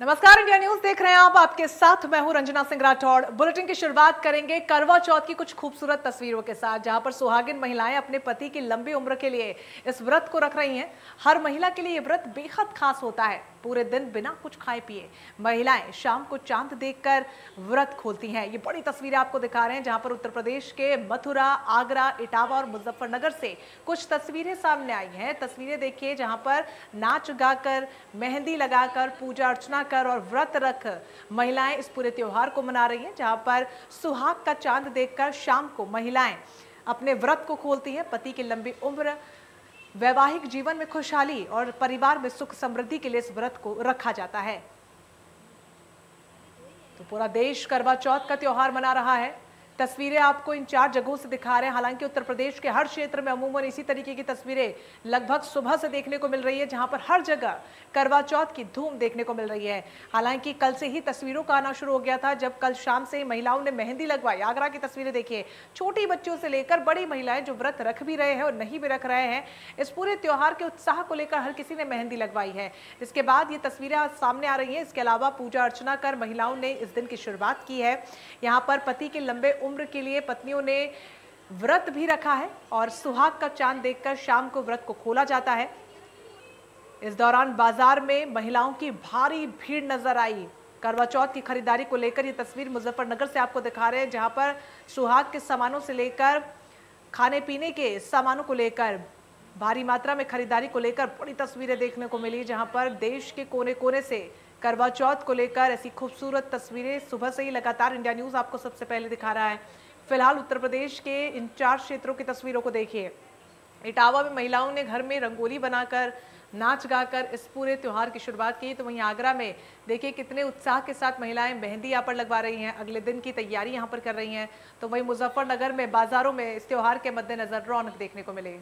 नमस्कार, India news देख रहे हैं आप। आपके साथ मैं हूं रंजना सिंह राठौड़। बुलेटिन की शुरुआत करेंगे करवा चौथ की कुछ खूबसूरत तस्वीरों के साथ, जहां पर सुहागिन महिलाएं अपने पति की लंबी उम्र के लिए इस व्रत को रख रही हैं। हर महिला के लिए ये व्रत बेहद खास होता है। पूरे दिन बिना कुछ खाए पिए महिलाएं शाम को चांद देखकर व्रत खोलती हैं। ये बड़ी तस्वीरें आपको दिखा रहे हैं, जहां पर उत्तर प्रदेश के मथुरा, आगरा, इटावा और मुजफ्फरनगर से कुछ तस्वीरें सामने आई हैं। तस्वीरें देखिए, जहां पर नाच गाकर, मेहंदी लगाकर, पूजा अर्चना कर और व्रत रख महिलाएं इस पूरे त्योहार को मना रही हैं। जहां पर सुहाग का चांद देखकर शाम को महिलाएं अपने व्रत को खोलती हैं। पति की लंबी उम्र, वैवाहिक जीवन में खुशहाली और परिवार में सुख समृद्धि के लिए इस व्रत को रखा जाता है। तो पूरा देश करवा चौथ का त्योहार मना रहा है। तस्वीरें आपको इन 4 जगहों से दिखा रहे हैं। हालांकि उत्तर प्रदेश के हर क्षेत्र में अमूमन इसी तरीके की तस्वीरें लगभग सुबह से देखने को मिल रही है, जहां पर हर जगह करवा चौथ की धूम देखने को मिल रही है। हालांकि कल से ही तस्वीरों का आना शुरू हो गया था, जब कल शाम से महिलाओं ने मेहंदी लगवाई। आगरा की तस्वीरें देखिए, छोटी बच्चों से लेकर बड़ी महिलाएं जो व्रत रख भी रहे हैं और नहीं भी रख रहे हैं, इस पूरे त्योहार के उत्साह को लेकर हर किसी ने मेहंदी लगवाई है। इसके बाद ये तस्वीरें आज सामने आ रही हैं। इसके अलावा पूजा अर्चना कर महिलाओं ने इस दिन की शुरुआत की है। यहाँ पर पति के लंबे उम्र के लिए पत्नियों ने व्रत भी रखा है और सुहाग का चांद देखकर शाम को व्रत को खोला जाता है। इस दौरान बाजार में महिलाओं की भारी भीड़ नजर आई। करवा चौथ की खरीदारी को लेकर ये तस्वीर मुजफ्फरनगर से आपको दिखा रहे हैं, जहां पर सुहाग के सामानों से लेकर खाने पीने के सामानों को लेकर भारी मात्रा में खरीदारी को लेकर बड़ी तस्वीरें देखने को मिली, जहां पर देश के कोने कोने से करवा चौथ को लेकर ऐसी खूबसूरत तस्वीरें सुबह से ही लगातार इंडिया न्यूज आपको सबसे पहले दिखा रहा है। फिलहाल उत्तर प्रदेश के इन 4 क्षेत्रों की तस्वीरों को देखिए। इटावा में महिलाओं ने घर में रंगोली बनाकर, नाच गाकर इस पूरे त्योहार की शुरुआत की। तो वहीं आगरा में देखिए कितने उत्साह के साथ महिलाएं मेहंदी यहाँ पर लगवा रही हैं, अगले दिन की तैयारी यहाँ पर कर रही हैं। तो वहीं मुजफ्फरनगर में बाजारों में इस त्योहार के मद्देनजर रौनक देखने को मिली।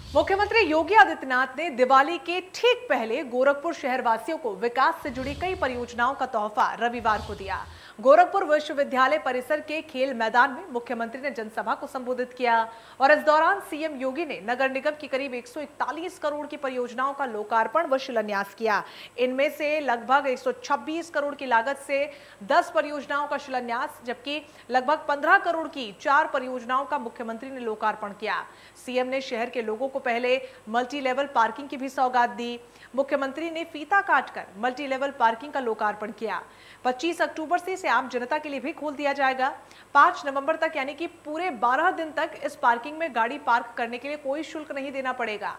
मुख्यमंत्री योगी आदित्यनाथ ने दिवाली के ठीक पहले गोरखपुर शहरवासियों को विकास से जुड़ी कई परियोजनाओं का तोहफा रविवार को दिया। गोरखपुर विश्वविद्यालय परिसर के खेल मैदान में मुख्यमंत्री ने जनसभा को संबोधित किया और इस दौरान सीएम योगी ने नगर निगम की करीब 141 करोड़ की परियोजनाओं का लोकार्पण व शिलान्यास किया। इनमें से लगभग 126 करोड़ की लागत से 10 परियोजनाओं का शिलान्यास, जबकि लगभग 15 करोड़ की 4 परियोजनाओं का मुख्यमंत्री ने लोकार्पण किया। सीएम ने शहर के लोगों को पहले मल्टी लेवल पार्किंग की भी सौगात दी। मुख्यमंत्री ने फीता काटकर मल्टी लेवल पार्किंग का लोकार्पण किया। 25 अक्टूबर से इसे आम जनता के लिए भी खोल दिया जाएगा। 5 नवंबर तक यानी कि पूरे 12 दिन तक इस पार्किंग में गाड़ी पार्क करने के लिए कोई शुल्क नहीं देना पड़ेगा।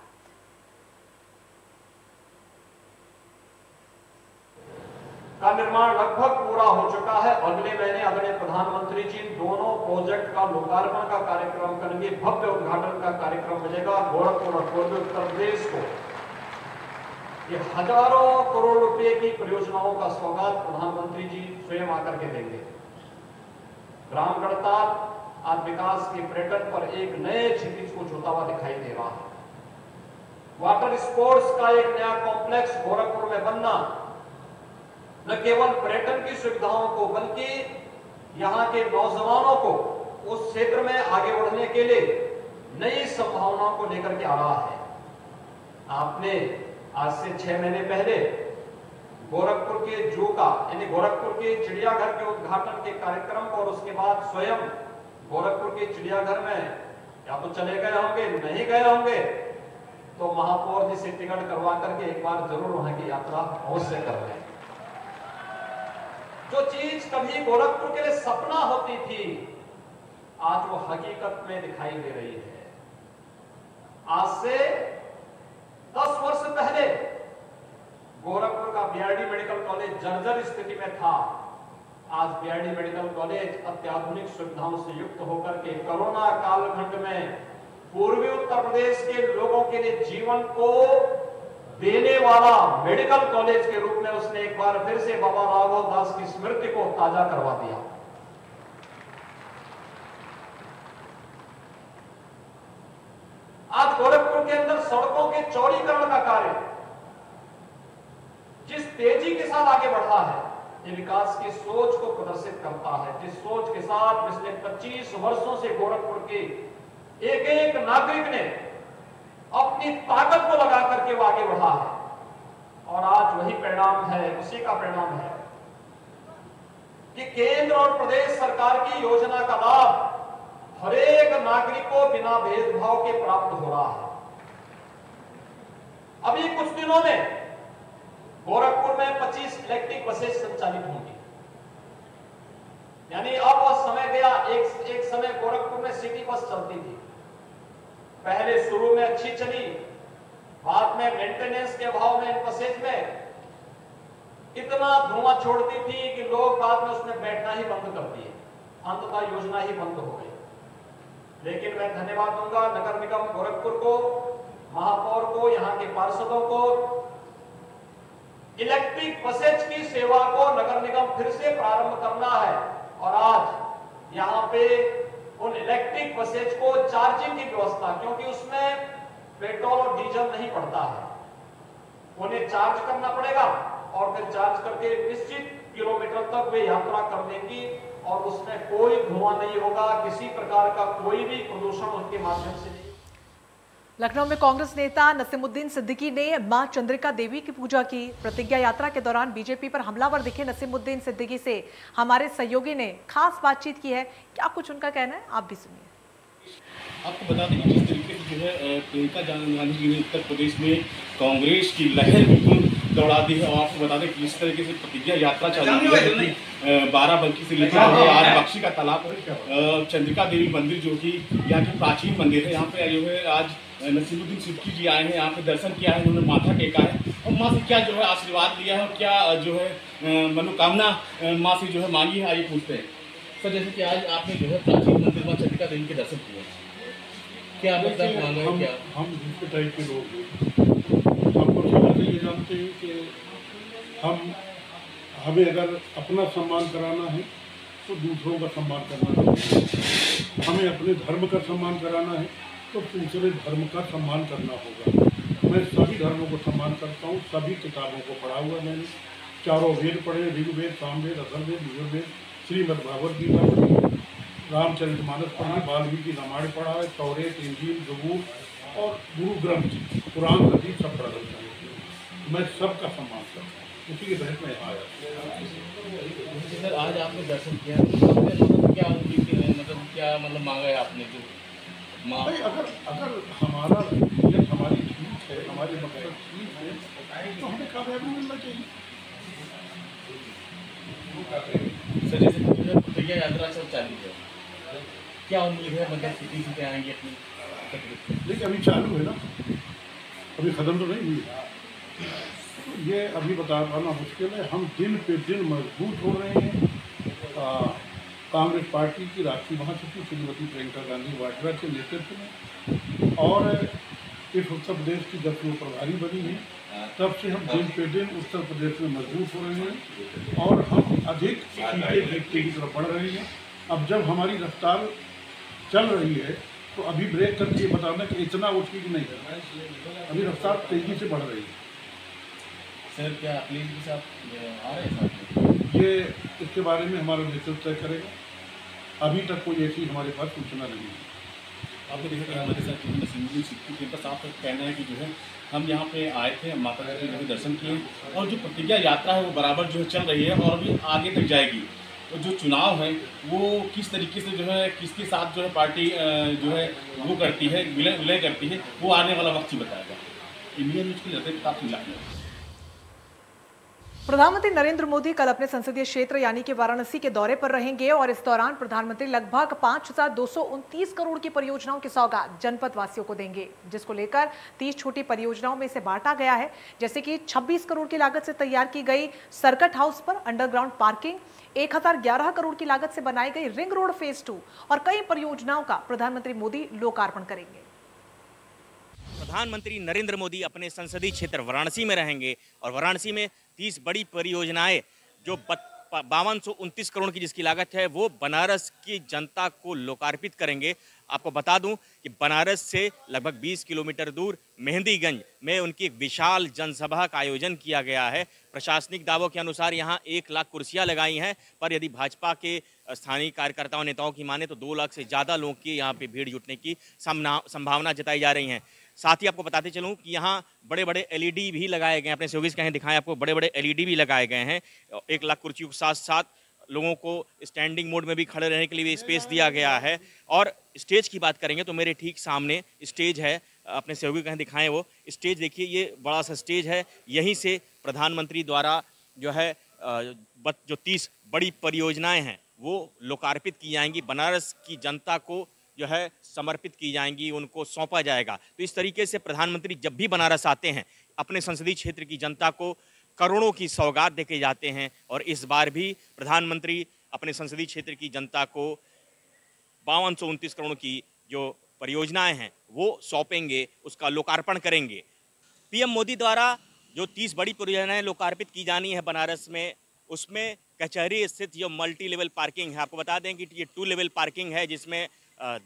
का निर्माण लगभग पूरा हो चुका है। अगले महीने आदरणीय प्रधानमंत्री जी दोनों प्रोजेक्ट का लोकार्पण का कार्यक्रम करेंगे, भव्य उद्घाटन का कार्यक्रम मिलेगा। गोरखपुर और पूर्वी उत्तर प्रदेश को ये हजारों करोड़ रुपए की परियोजनाओं का सौगात प्रधानमंत्री जी स्वयं आकर के देंगे। ग्राम गणताल आज विकास के पर्यटन पर एक नए क्षितिज को छूता हुआ दिखाई दे रहा है। वाटर स्पोर्ट्स का एक नया कॉम्प्लेक्स गोरखपुर में बनना न केवल पर्यटन की सुविधाओं को बल्कि यहां के नौजवानों को उस क्षेत्र में आगे बढ़ने के लिए नई संभावनाओं को लेकर के आ रहा है। आपने आज से 6 महीने पहले गोरखपुर के जू का यानी गोरखपुर के चिड़ियाघर के उद्घाटन के कार्यक्रम को और उसके बाद स्वयं गोरखपुर के चिड़ियाघर में या तो चले गए होंगे, नहीं गए होंगे, तो महापौर जी से टिकट करवा करके एक बार जरूर वहां की यात्रा अवश्य कर लें। जो चीज कभी गोरखपुर के लिए सपना होती थी, आज वो हकीकत में दिखाई दे रही है। आज से 10 वर्ष पहले गोरखपुर का बीआरडी मेडिकल कॉलेज जर्जर स्थिति में था। आज बीआरडी मेडिकल कॉलेज अत्याधुनिक सुविधाओं से युक्त होकर के कोरोना कालखंड में पूर्वी उत्तर प्रदेश के लोगों के लिए जीवन को देने वाला मेडिकल कॉलेज के रूप में उसने एक बार फिर से बाबा राघव दास की स्मृति को ताजा करवा दिया। आज गोरखपुर के अंदर सड़कों के चौड़ीकरण का कार्य जिस तेजी के साथ आगे बढ़ा है, ये विकास की सोच को प्रदर्शित करता है। जिस सोच के साथ पिछले 25 वर्षों से गोरखपुर की एक एक नागरिक ने अपनी ताकत को लगा करके वो आगे बढ़ा है और आज वही परिणाम है, उसी का परिणाम है कि केंद्र और प्रदेश सरकार की योजना का लाभ हर एक नागरिक को बिना भेदभाव के प्राप्त हो रहा है। अभी कुछ दिनों में गोरखपुर में 25 इलेक्ट्रिक बसेस संचालित होंगी, यानी अब वह समय गया। एक समय गोरखपुर में सिटी बस चलती थी, पहले शुरू में अच्छी चली, बाद में मेंटेनेंस के अभाव में इन बसेज में इतना धुआं छोड़ती थी कि लोग बाद में उसमें बैठना ही बंद कर दिए, अंततः योजना ही बंद हो गई। लेकिन मैं धन्यवाद दूंगा नगर निगम गोरखपुर को, महापौर को, यहाँ के पार्षदों को। इलेक्ट्रिक बसेज की सेवा को नगर निगम फिर से प्रारंभ करना है और आज यहाँ पे उन इलेक्ट्रिक बसेज को चार्जिंग की व्यवस्था, क्योंकि उसमें पेट्रोल और डीजल नहीं पड़ता है, उन्हें चार्ज करना पड़ेगा और फिर चार्ज करके निश्चित किलोमीटर तक वे यात्रा कर देंगी और उसमें कोई धुआं नहीं होगा, किसी प्रकार का कोई भी प्रदूषण उनके माध्यम से नहीं। लखनऊ में कांग्रेस नेता नसीमुद्दीन सिद्दीकी ने मां चंद्रिका देवी की पूजा की। प्रतिज्ञा यात्रा के दौरान बीजेपी पर हमलावर दिखे नसीमुद्दीन सिद्दीकी से हमारे सहयोगी ने खास बातचीत की है। क्या कुछ उनका कहना है, आप भी सुनिए। आपको बता दें कि जिस तरीके से जो है प्रियंका गांधी जी ने उत्तर प्रदेश में कांग्रेस की लहर बिल्कुल दौड़ा दी है और आपको बता दें कि इस तरीके से प्रतिज्ञा यात्रा चल रही है। बाराबंकी से लेकर आज बख्शी का तालाब, चंद्रिका देवी मंदिर जो कि यहाँ की प्राचीन मंदिर है, यहाँ पे जो है आज नसीमुद्दीन सिद्दीकी जी आए हैं, यहाँ पे दर्शन किया है, उन्होंने माथा टेका है और माँ से क्या जो है आशीर्वाद लिया है और क्या जो है मनोकामना माँ से जो है मांगी है, आइए पूछते हैं। सर, जैसे कि आज आपने जो है प्राचीन मंदिर माँ चंद्रिका देवी के दर्शन किए, क्या मतलब मांगा है? क्या हम दूसरे टाइप के लोग हैं, हमको समझ से ये जानते हैं कि हमें अगर अपना सम्मान कराना है तो दूसरों का सम्मान करना चाहिए, हमें अपने धर्म का सम्मान कराना है तो दूसरे धर्म का सम्मान करना होगा। मैं सभी धर्मों को सम्मान करता हूँ, सभी किताबों को पढ़ा हुआ मैंने, चारों वेद पढ़े, ऋग्वेद, सामवेद, अथर्ववेद, यजुर्वेद, श्रीमद् भागवत गीता पढ़ी, रामचरितमानस पढ़ी, वाल्मीकि रामायण पढ़ा है, तौरेत, इंजील, ज़बूर और गुरु ग्रंथ, कुरान, हदीस सब पढ़ा रखा है। मैं सबका सम्मान करता हूँ, उसी के तहत मैं यहाँ आया। सर, आज आपने दर्शन किया, मतलब क्या मतलब मांगा है आपने जो भाई अगर हमारा नियत हमारी ठीक है, हमारे मकसद ठीक है तो हमें कामयाबी मिलना चाहिए। सर, जैसे प्रतिज्ञा यात्रा सब चालू है, क्या उम्मीद है मतलब सिटी से आएंगे अपनी? देखिए अभी चालू है ना, अभी ख़त्म तो नहीं हुई, तो ये अभी बता पाना मुश्किल है। हम दिन पे दिन मजबूत हो रहे हैं। कांग्रेस पार्टी की राष्ट्रीय महासचिव श्रीमती प्रियंका गांधी वाड्रा के नेतृत्व में और इस उत्तर प्रदेश की जब वो प्रभारी बनी है तब से हम दिन पे दिन उत्तर प्रदेश में मजबूत हो रहे हैं और हम अधिक सीटें जीतने की तरफ बढ़ रहे हैं। अब जब हमारी रफ्तार चल रही है तो अभी ब्रेक करके ये बताना कि इतना उठी कि नहीं, अभी रफ्तार तेजी से बढ़ रही है। सर, क्या प्लीज के साथ आ रहे हैं साथ? ये इसके बारे में हमारा नेतृत्व तय करेगा, अभी तक कोई ऐसी हमारे पास सूचना नहीं है। आपको देखा कि हमारे साथ नसीमुद्दीन सिद्दीकी के साथ कहना है कि जो है हम यहाँ पे आए थे, माता जी के दर्शन किए और जो प्रतिज्ञा यात्रा है वो बराबर जो है चल रही है और अभी आगे तक जाएगी। तो जो चुनाव है वो किस तरीके से जो है किसके साथ जो है पार्टी जो है वो करती है, विलय करती है, वो आने वाला वक्त ही बताएगा। इंडिया न्यूज़ की नजर काफी लखनऊ। प्रधानमंत्री नरेंद्र मोदी कल अपने संसदीय क्षेत्र यानी कि वाराणसी के दौरे पर रहेंगे और इस दौरान प्रधानमंत्री लगभग 5,229 करोड़ की परियोजनाओं की सौगात जनपद वासियों को देंगे, जिसको लेकर 30 छोटी परियोजनाओं में इसे बांटा गया है। जैसे कि 26 करोड़ की लागत से तैयार की गई सर्किट हाउस पर अंडरग्राउंड पार्किंग, 1011 करोड़ की लागत से बनाई गई रिंग रोड फेज 2 और कई परियोजनाओं का प्रधानमंत्री मोदी लोकार्पण करेंगे। प्रधानमंत्री नरेंद्र मोदी अपने संसदीय क्षेत्र वाराणसी में रहेंगे और वाराणसी में 30 बड़ी परियोजनाएं जो 5229 करोड़ की जिसकी लागत है वो बनारस की जनता को लोकार्पित करेंगे। आपको बता दूं कि बनारस से लगभग 20 किलोमीटर दूर मेहंदीगंज में उनकी एक विशाल जनसभा का आयोजन किया गया है। प्रशासनिक दावों के अनुसार यहां 1 लाख कुर्सियां लगाई हैं, पर यदि भाजपा के स्थानीय कार्यकर्ताओं नेताओं की माने तो 2 लाख से ज़्यादा लोगों की यहाँ पे भीड़ जुटने की संभावना जताई जा रही है। साथ ही आपको बताते चलूं कि यहाँ बड़े बड़े एलईडी भी लगाए गए हैं। अपने सहयोगी कहीं दिखाएं, आपको बड़े बड़े एलईडी भी लगाए गए हैं। 1 लाख कुर्सियों के साथ साथ लोगों को स्टैंडिंग मोड में भी खड़े रहने के लिए भी स्पेस दिया गया है। और स्टेज की बात करेंगे तो मेरे ठीक सामने स्टेज है, अपने सहयोगी कहीं दिखाएं वो स्टेज देखिए, ये बड़ा सा स्टेज है। यहीं से प्रधानमंत्री द्वारा जो है जो 30 बड़ी परियोजनाएं हैं वो लोकार्पित की जाएंगी, बनारस की जनता को जो है समर्पित की जाएंगी, उनको सौंपा जाएगा। तो इस तरीके से प्रधानमंत्री जब भी बनारस आते हैं अपने संसदीय क्षेत्र की जनता को करोड़ों की सौगात देके जाते हैं। और इस बार भी प्रधानमंत्री अपने संसदीय क्षेत्र की जनता को 5229 करोड़ की जो परियोजनाएं हैं वो सौंपेंगे, उसका लोकार्पण करेंगे। पीएम मोदी द्वारा जो 30 बड़ी परियोजनाएं लोकार्पित की जानी है बनारस में, उसमें कचहरी स्थित जो मल्टी लेवल पार्किंग है, आपको बता दें कि ये 2 लेवल पार्किंग है जिसमें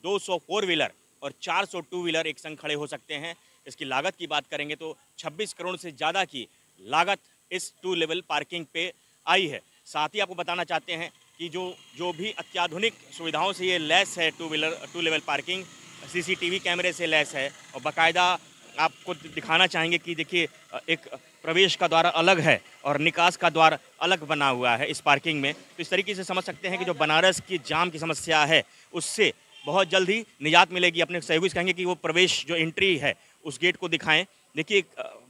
200 4 व्हीलर और 400 2 व्हीलर एक संग खड़े हो सकते हैं। इसकी लागत की बात करेंगे तो 26 करोड़ से ज़्यादा की लागत इस 2 लेवल पार्किंग पे आई है। साथ ही आपको बताना चाहते हैं कि जो भी अत्याधुनिक सुविधाओं से ये लैस है 2 लेवल पार्किंग, सीसीटीवी कैमरे से लैस है और बाकायदा आपको दिखाना चाहेंगे कि देखिए एक प्रवेश का द्वार अलग है और निकास का द्वार अलग बना हुआ है इस पार्किंग में। तो इस तरीके से समझ सकते हैं कि जो बनारस की जाम की समस्या है उससे बहुत जल्द ही निजात मिलेगी। अपने सहयोगी कहेंगे कि वो प्रवेश जो एंट्री है उस गेट को दिखाएं। देखिए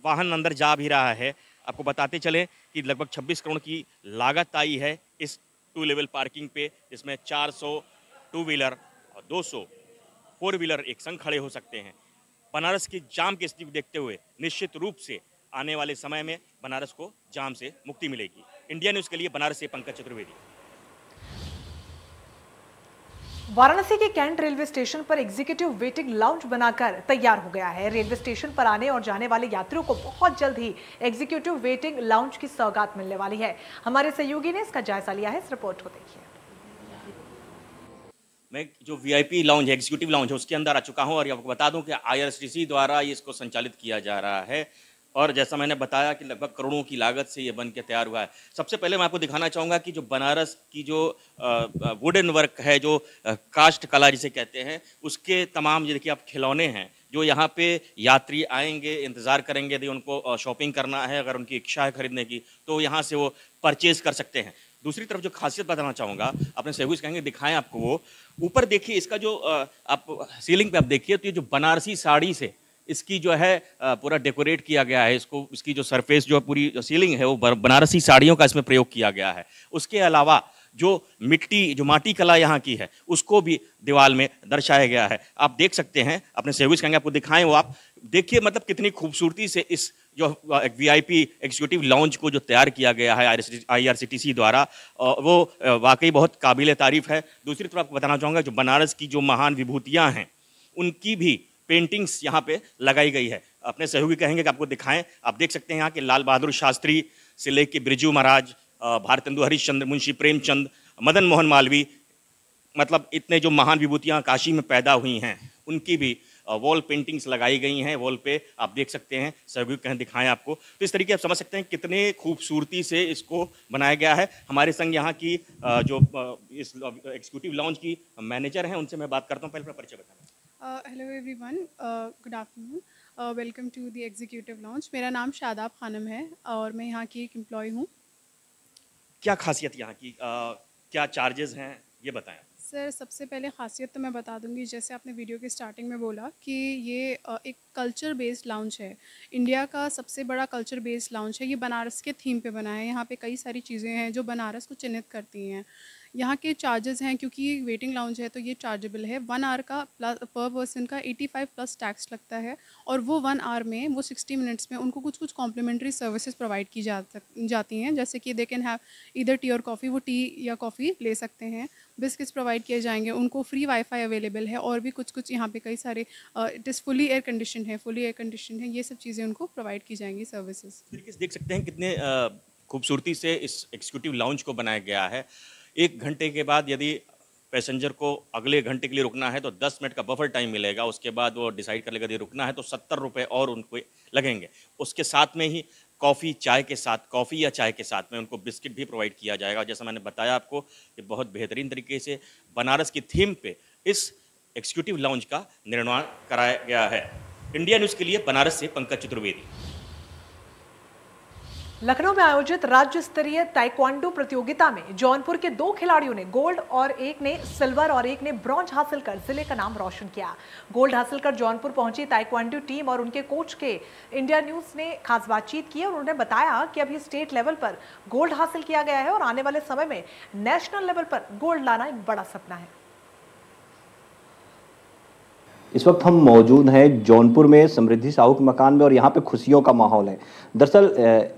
वाहन अंदर जा भी रहा है। आपको बताते चलें कि लगभग 26 करोड़ की लागत आई है इस 2 लेवल पार्किंग पे, जिसमें 400 2 व्हीलर और 200 4 व्हीलर एक संग खड़े हो सकते हैं। बनारस की जाम की स्थिति देखते हुए निश्चित रूप से आने वाले समय में बनारस को जाम से मुक्ति मिलेगी। इंडिया न्यूज़ के लिए बनारस से पंकज चतुर्वेदी। वाराणसी के कैंट रेलवे स्टेशन पर एग्जीक्यूटिव वेटिंग लाउंज बनाकर तैयार हो गया है। रेलवे स्टेशन पर आने और जाने वाले यात्रियों को बहुत जल्द ही एग्जीक्यूटिव वेटिंग लाउंज की सौगात मिलने वाली है। हमारे सहयोगी ने इसका जायजा लिया है, इस रिपोर्ट को देखिए। मैं जो वीआईपी लाउंज है, एग्जीक्यूटिव लाउंज है, उसके अंदर आ चुका हूं और आपको बता दूं कि आईआरसीटीसी द्वारा इसको संचालित किया जा रहा है और जैसा मैंने बताया कि लगभग करोड़ों की लागत से ये बन के तैयार हुआ है। सबसे पहले मैं आपको दिखाना चाहूँगा कि जो बनारस की जो वुडन वर्क है, जो कास्ट कला जिसे कहते हैं, उसके तमाम ये देखिए आप खिलौने हैं जो यहाँ पे यात्री आएंगे, इंतज़ार करेंगे, यदि उनको शॉपिंग करना है, अगर उनकी इच्छा है खरीदने की तो यहाँ से वो परचेज कर सकते हैं। दूसरी तरफ जो खासियत बताना चाहूँगा, अपने सहयोगी कहेंगे दिखाएं आपको, वो ऊपर देखिए इसका जो आप सीलिंग पे आप देखिए तो ये जो बनारसी साड़ी से इसकी जो है पूरा डेकोरेट किया गया है। इसकी जो सरफेस जो पूरी जो सीलिंग है वो बनारसी साड़ियों का इसमें प्रयोग किया गया है। उसके अलावा जो माटी कला यहाँ की है उसको भी दीवार में दर्शाया गया है। आप देख सकते हैं, अपने सहयोगी कहेंगे आपको दिखाएं वो आप देखिए, मतलब कितनी खूबसूरती से इस जो वीआईपी एग्जीक्यूटिव लाउंज को जो तैयार किया गया है आईआरसीटीसी द्वारा, वो वाकई बहुत काबिल तारीफ है। दूसरी तरफ आपको बताना चाहूँगा जो बनारस की जो महान विभूतियाँ हैं उनकी भी पेंटिंग्स यहाँ पे लगाई गई है। अपने सहयोगी कहेंगे कि आपको दिखाएं, आप देख सकते हैं यहाँ के लाल बहादुर शास्त्री से लेके बिरजू महाराज, भारतेंदु हरिश्चंद्र, मुंशी प्रेमचंद, मदन मोहन मालवीय, मतलब इतने जो महान विभूतियाँ काशी में पैदा हुई हैं उनकी भी वॉल पेंटिंग्स लगाई गई हैं। वॉल पे आप देख सकते हैं, सहयोगी कहें दिखाएं आपको, तो इस तरीके आप समझ सकते हैं कितने खूबसूरती से इसको बनाया गया है। हमारे संग यहाँ की जो इस एग्जीक्यूटिव लाउंज की मैनेजर हैं उनसे मैं बात करता हूँ। पहले अपना परिचय बताना। Hello everyone, good afternoon, welcome to the executive launch. मेरा नाम शादाब खानम है और मैं यहाँ की एक एम्प्लॉय हूँ। क्या खासियत यहाँ की, क्या चार्जेस हैं, ये बताएं। सर, सबसे पहले खासियत तो मैं बता दूंगी, जैसे आपने वीडियो के स्टार्टिंग में बोला कि ये एक कल्चर बेस्ड लाउंज है। इंडिया का सबसे बड़ा कल्चर बेस्ड लाउंज है। ये बनारस के थीम पे बना है। यहाँ पे कई सारी चीज़ें हैं जो बनारस को चिन्हित करती हैं। यहाँ के चार्जेस हैं, क्योंकि ये वेटिंग लाउंज है तो ये चार्जेबल है। 1 आवर का पर पर्सन का 85 प्लस टैक्स लगता है और वो 1 आवर में, वो 60 मिनट्स में उनको कुछ कुछ कॉम्प्लीमेंट्री सर्विसेज प्रोवाइड की जाती हैं, जैसे कि they can have either T और कॉफ़ी, वो टी या कॉफ़ी ले सकते हैं। बिस्किट्स प्रोवाइड किए जाएंगे, उनको फ्री वाईफाई अवेलेबल है और भी कुछ यहाँ पे कई सारे, it is fully air condition है, ये सब चीज़ें उनको प्रोवाइड की जाएंगी सर्विसेज। देख सकते हैं कितने खूबसूरती से इस एग्जीक्यूटिव लाउंज को बनाया गया है। 1 घंटे के बाद यदि पैसेंजर को अगले घंटे के लिए रुकना है तो 10 मिनट का बफर टाइम मिलेगा। उसके बाद वो डिसाइड कर लेगा यदि रुकना है तो 70 रुपये और उनको लगेंगे। उसके साथ में ही कॉफ़ी या चाय के साथ में उनको बिस्किट भी प्रोवाइड किया जाएगा। जैसा मैंने बताया आपको कि बहुत बेहतरीन तरीके से बनारस की थीम पे इस एग्जीक्यूटिव लाउंज का निर्माण कराया गया है। इंडिया न्यूज़ के लिए बनारस से पंकज चतुर्वेदी। लखनऊ में आयोजित राज्य स्तरीय ताइक्वांडो प्रतियोगिता में जौनपुर के 2 खिलाड़ियों ने गोल्ड और एक ने सिल्वर और एक ने ब्रॉन्ज हासिल कर जिले का नाम रोशन किया। गोल्ड हासिल कर जौनपुर पहुंची ताइक्वांडो टीम और उनके कोच के इंडिया न्यूज ने खास बातचीत की और उन्होंने बताया कि अभी स्टेट लेवल पर गोल्ड हासिल किया गया है और आने वाले समय में नेशनल लेवल पर गोल्ड लाना एक बड़ा सपना है। इस वक्त हम मौजूद हैं जौनपुर में समृद्धि साहू के मकान में और यहाँ पे खुशियों का माहौल है। दरअसल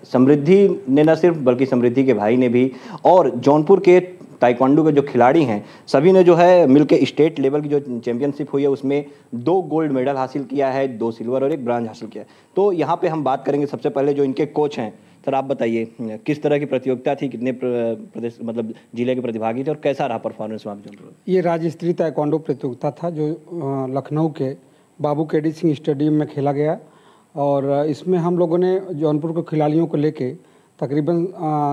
समृद्धि ने न सिर्फ बल्कि समृद्धि के भाई ने भी और जौनपुर के ताइक्वांडो के जो खिलाड़ी हैं सभी ने जो है मिलकर स्टेट लेवल की जो चैंपियनशिप हुई है उसमें 2 गोल्ड मेडल हासिल किया है, 2 सिल्वर और 1 ब्रॉन्ज हासिल किया है। तो यहाँ पे हम बात करेंगे सबसे पहले जो इनके कोच हैं। सर आप बताइए किस तरह की प्रतियोगिता थी, कितने प्रदेश मतलब जिले के प्रतिभागी थे और कैसा रहा परफॉर्मेंस वहाँ पे? ये राज्य स्तरीय ताइक्वांडो प्रतियोगिता था जो लखनऊ के बाबू केडी सिंह स्टेडियम में खेला गया और इसमें हम लोगों ने जौनपुर के खिलाड़ियों को लेके तकरीबन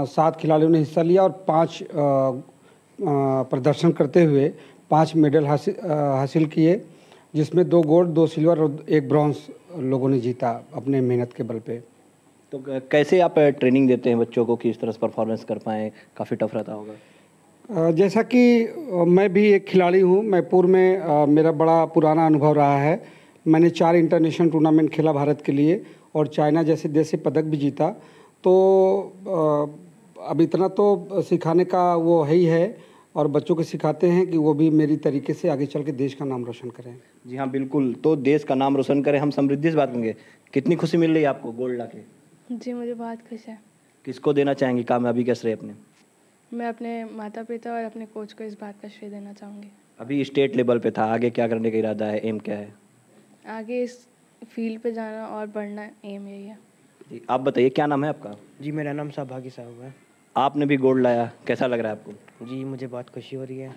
7 खिलाड़ियों ने हिस्सा लिया और 5 प्रदर्शन करते हुए 5 मेडल हासिल किए, जिसमें 2 गोल्ड 2 सिल्वर और 1 ब्रॉन्ज लोगों ने जीता अपने मेहनत के बल पे। तो कैसे आप ट्रेनिंग देते हैं बच्चों को कि इस तरह से परफॉर्मेंस कर पाएँ? काफ़ी टफ रहता होगा। जैसा कि मैं भी एक खिलाड़ी हूँ, मैपुर में मेरा बड़ा पुराना अनुभव रहा है। मैंने 4 इंटरनेशनल टूर्नामेंट खेला भारत के लिए और चाइना जैसे देश से पदक भी जीता। तो अब इतना तो सिखाने का वो है ही है और बच्चों को सिखाते हैं कि वो भी मेरी तरीके से आगे चल के देश का नाम रोशन करें। जी हाँ बिल्कुल, तो देश का नाम रोशन करें। हम समृद्धि से बात करेंगे, कितनी खुशी मिल रही है आपको गोल्ड लाके? जी मुझे बहुत खुश है। किसको देना चाहेंगी कामयाबी का श्रेय अपने? मैं अपने माता पिता और अपने कोच को इस बात का श्रेय देना चाहूँगी। अभी स्टेट लेवल पे था, आगे क्या करने का इरादा है, एम क्या है? आगे इस फील्ड पे जाना और बढ़ना एम यही है। जी आप बताइए क्या नाम है आपका? जी मेरा नाम सौभाग्य साहू है। आपने भी गोल्ड लाया, कैसा लग रहा है आपको? जी मुझे बहुत खुशी हो रही है।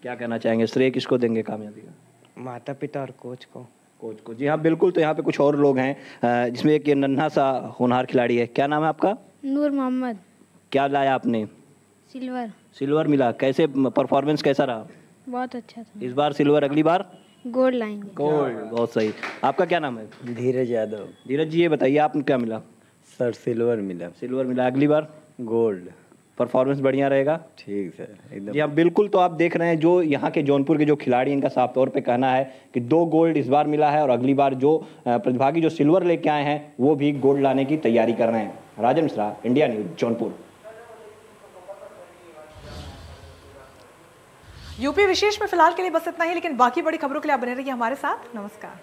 क्या कहना चाहेंगे, श्रेय किसको देंगे कामयाबी का? माता पिता और कोच को। कोच को, जी हाँ बिल्कुल। तो यहाँ पे कुछ और लोग हैं जिसमें एक नन्हा सा होनहार खिलाड़ी है। क्या नाम है आपका? नूर मोहम्मद। क्या लाया आपने? सिल्वर। सिल्वर मिला, कैसे परफॉर्मेंस कैसा रहा? बहुत अच्छा था। इस बार सिल्वर, अगली बार गोल्ड लाएंगे। गोल्ड, बहुत सही। आपका क्या नाम है? धीरज यादव। धीरज जी ये बताइए आपने क्या मिला? सर सिल्वर मिला। सिल्वर मिला, अगली बार गोल्ड। परफॉर्मेंस बढ़िया रहेगा? ठीक सर एकदम। जी हाँ बिल्कुल। तो आप देख रहे हैं जो यहाँ के जौनपुर के जो खिलाड़ी, इनका साफ तौर पे कहना है कि 2 गोल्ड इस बार मिला है और अगली बार जो प्रतिभागी जो सिल्वर लेके आए हैं वो भी गोल्ड लाने की तैयारी कर रहे हैं। Rajan Mishra, India news, Jaunpur. UP विशेष में फिलहाल के लिए बस इतना ही, लेकिन बाकी बड़ी खबरों के लिए आप बने रहिए हमारे साथ। नमस्कार।